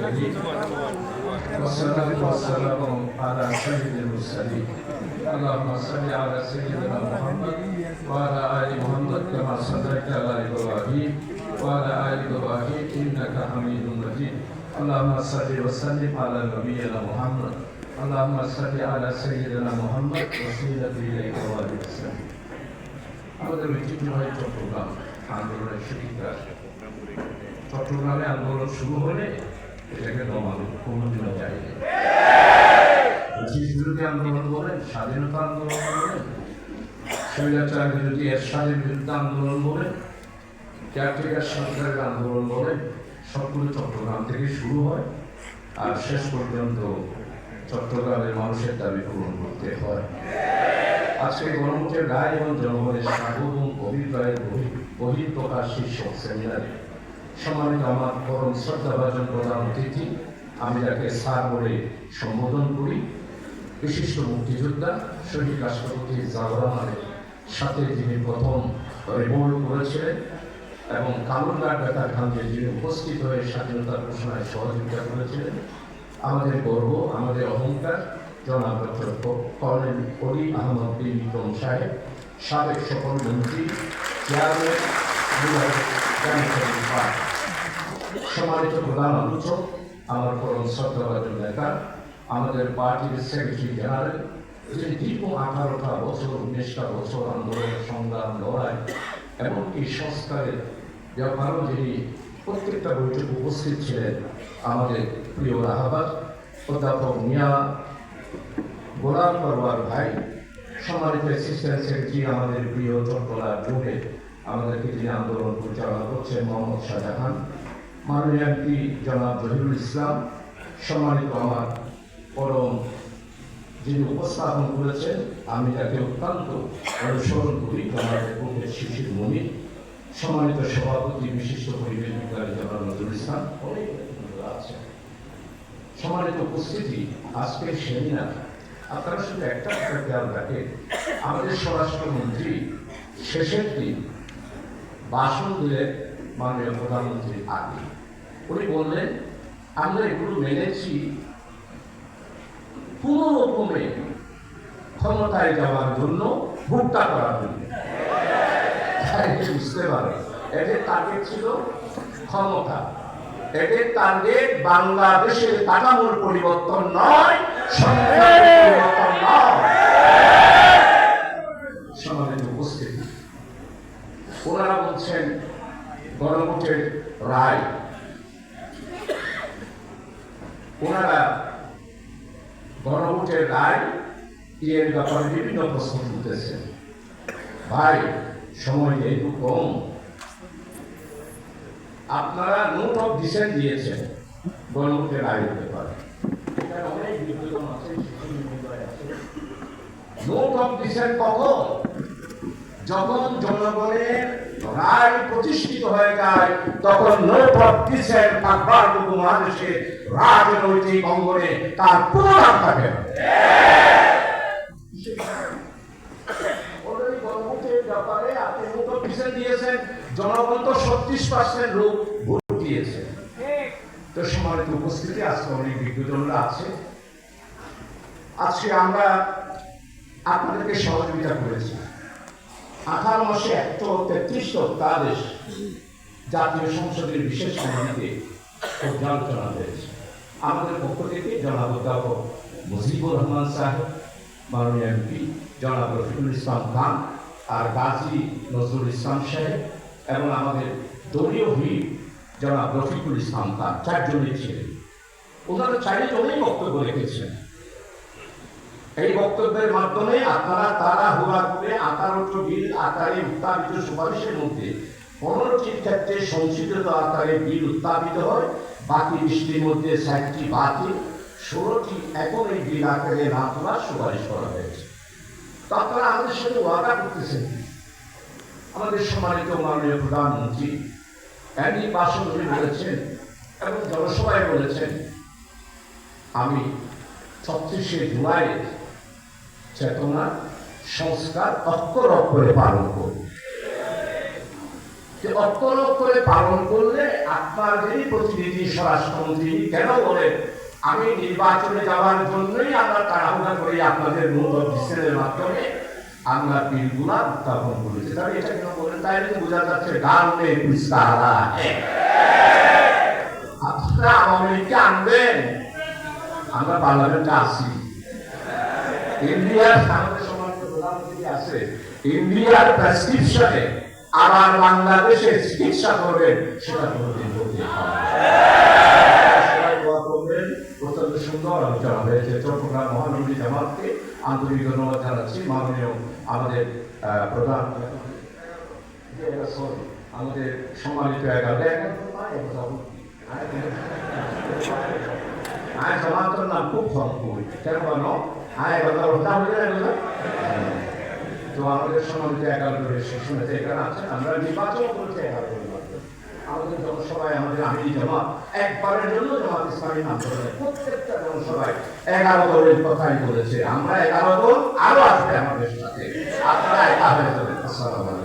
العالمين والصلاة والسلام على سيد المرسلين اللهم صل على سيدنا محمد وعلى آل محمد كما صليت على إبراهيم وعلى آل إبراهيم إنك حميد مجيد اللهم صل وسلم على نبينا محمد اللهم صل على سيدنا محمد وسيلة إليك وعلى السلام আমাদের ঐতিহ্যবাহী চট্টগ্রাম আন্দোলনের সুবিধা চট্টগ্রামে আন্দোলন শুরু হলে এটাকে দমানো কোনোদিনও যায়নি। ব্রিটিশ বিরোধী আন্দোলন বলেন, স্বাধীনতা আন্দোলন বলেন, স্বৈরাচার বিরোধী এরশাদের বিরুদ্ধে আন্দোলন বলেন, কেয়ারটেকার সরকারের আন্দোলন বলেন, সবগুলো চট্টগ্রাম থেকে শুরু হয় আর শেষ পর্যন্ত চট্টগ্রামের মানুষের দাবি পূরণ করতে হয়। আজকে গণভোটের রায় এবং জনগণের সার্বভৌম অভিপ্রায়ের বহিঃপ্রকাশ শীর্ষক সেমিনারে সম্মানিত আমার পরম শ্রদ্ধাভাজন প্রধান অতিথি, আমি যাকে স্যার বলে সম্বোধন করি, বিশিষ্ট মুক্তিযোদ্ধা শহীদ রাষ্ট্রপতি জিয়াউর রহমানের সাথে যিনি প্রথম রিভোল্ট করেছিলেন এবং কালুরঘাট বেতারখান্তে যিনি উপস্থিত হয়ে স্বাধীনতা ঘোষণায় সহযোগিতা করেছিলেন, আমাদের গর্ব, আমাদের অহংকার জনাব ডক্টর কর্নেল অলি আহমদ বিক্রম সাহেব, সাবেক সকল মন্ত্রী, চেয়ারম্যান, সম্মানিত প্রধান আলোচক, আমার পরম শ্রদ্ধাভাজন নেতা, আমাদের পার্টির সেক্রেটারি জেনারেল, যিনি দীর্ঘ 18টা বছর 19টা বছর আন্দোলনের সংগ্রাম লড়াই এবং এই সংস্কারের ব্যাপারেও যিনি প্রত্যেকটা বৈঠকে উপস্থিত ছিলেন, আমাদের প্রিয় রাহাবাদ অধ্যাপক মিয়া গোলাম পরওয়ার ভাই, সম্মানিত অ্যাসিস্ট্যান্ট সেক্রেটারি আমাদের প্রিয় চট্টলা জুড়ে আমাদেরকে যিনি আন্দোলন পরিচালনা করছেন মোহাম্মদ শাহজাহান, মাননীয় এমপি জনাব জহিরুল ইসলাম, সম্মানিত আমার পরম যিনি উপস্থাপন করেছেন, আমি তাকে অত্যন্ত অনুসরণ করি, জনাব বুকের শিশির মনি, সম্মানিত সভাপতি বিশিষ্ট পরিবেশ বিজ্ঞানী জনাব নজরুল ইসলাম, অনেক আছেন। সম্মানিত উপস্থিতি, আজকের সেমিনার আপনারা শুধু একটা খেয়াল রাখেন, আমাদের স্বরাষ্ট্রমন্ত্রী শেষের দিন ভাষণ দিলেন মাননীয় প্রধানমন্ত্রীর আগে। উনি বললেন, আমরা এগুলো মেনেছি কোনো রকমে ক্ষমতায় যাওয়ার জন্য, ভোটটা করার জন্য। বুঝতে পারে এদের টার্গেট ছিল ক্ষমতা, এদের টার্গেট বাংলাদেশের কাঠামোর পরিবর্তন নয়, পরিবর্তন নয়। সমাজের উপস্থিতি, ওনারা বলছেন গণভোটের রায়, ওনারা গণভোটের রায় এর ব্যাপারে বিভিন্ন প্রশ্ন তুলতেছেন। ভাই, সময় যেহেতু কম, আপনারা নোট অফ ডিসেন্ট দিয়েছেন গণভোটের রায় হতে পারে, এখানে অনেক বিদ্যুৎ আছে, নোট অফ ডিসেন্ট কখন? যখন জনগণের রায় প্রতিষ্ঠিত হয়ে যায়, তখন নোট অফ ডিসেন্ট আকবর উপমহাদেশে রাজনৈতিক অঙ্গনে তার পুনরাম থাকে। গণভোটের ব্যাপারে আপনি নোট অফ ডিসেন্ট দিয়েছেন, জনগণ তো 36% লোক ভোট দিয়েছে। তো সম্মানিত উপস্থিতি, আজকে অনেক বিজ্ঞজনরা আছে, আজকে আমরা আপনাদেরকে সহযোগিতা করেছি। 18 মাসে 133টা অধ্যাদেশ জাতীয় সংসদের বিশেষ কমিটিতে পর্যালোচনা হয়েছে। আমাদের পক্ষ থেকে জনাব অধ্যাপক মুজিবুর রহমান সাহেব, মাননীয় এমপি জনাব রফিকুল ইসলাম খান, আর গাজী নজরুল ইসলাম সাহেব এবং আমাদের দলীয় হুইপ জনাব রফিকুল ইসলাম খান, 4 জনই ছিলেন। ওনারা 4 জনেই বক্তব্য রেখেছেন। এই বক্তব্যের মাধ্যমে আপনারা তাড়াহুড়া করে 18টি বিল আকারে উত্থাপিত সুপারিশের মধ্যে 15টির ক্ষেত্রে সংশোধিত আকারে বিল উত্থাপিত হয়, বাকি 20টির মধ্যে 60টি বাতিল, 16টি এখন এই বিল আকারে না তোলার সুপারিশ করা হয়েছে। তো আপনারা আমাদের সাথে ওয়াদা করতেছেন। আমাদের সম্মানিত মাননীয় প্রধানমন্ত্রী এমনি ভাষণ বলেছেন এবং জনসভায় বলেছেন, আমি 36শে জুলাই চেতনা সংস্কার অক্ষর অক্ষরে পালন করব। যে অক্ষর করে পালন করলে আপনার যিনি প্রতিনিধি স্বরাষ্ট্রমন্ত্রী কেন বলেন আমি নির্বাচনে যাওয়ার জন্যই আমরা তাড়াহুড়া করে আপনাদের নোটিশের মাধ্যমে আমরা বিলগুলা উত্থাপন করেছি। তবে এটা কেন বলেন তাই বোঝা যাচ্ছে গান নেই পুস্তাহারা আপনারা আওয়ামী লীগকে আনবেন, আমরা পার্লামেন্টে আসি। ইন্ডিয়ার আমাদের সম্মানিত প্রধানমন্ত্রী আছে, ইন্ডিয়ার প্রেসক্রিপশনে আবার বাংলাদেশে চিকিৎসা করবেন সেটা কোনোদিন হতে অত্যন্ত সুন্দর আলোচনা হয়েছে। চট্টগ্রাম মহানগরী জামাতকে আন্তরিক ধন্যবাদ জানাচ্ছি। মাননীয় আমাদের প্রধান আমাদের সম্মানিত জামাতের নাম খুব ভরপুর কেন বলো তো আমাদের সম্মানিত 11 শিশুরা এখানে আছেন। আমরা নির্বাচন করেছি 11 আমাদের জনসভায় আমাদের আমিরি জামাত একবারের জন্য জামাত ইসলামী নাম করেছে। প্রত্যেকটা জনসভায় 11 দলের কথাই বলেছে। আমরা 11 দল আরো আসবে আমাদের সাথে, আপনারা একা হয়ে যাবেন। আসসালামু আলাইকুম।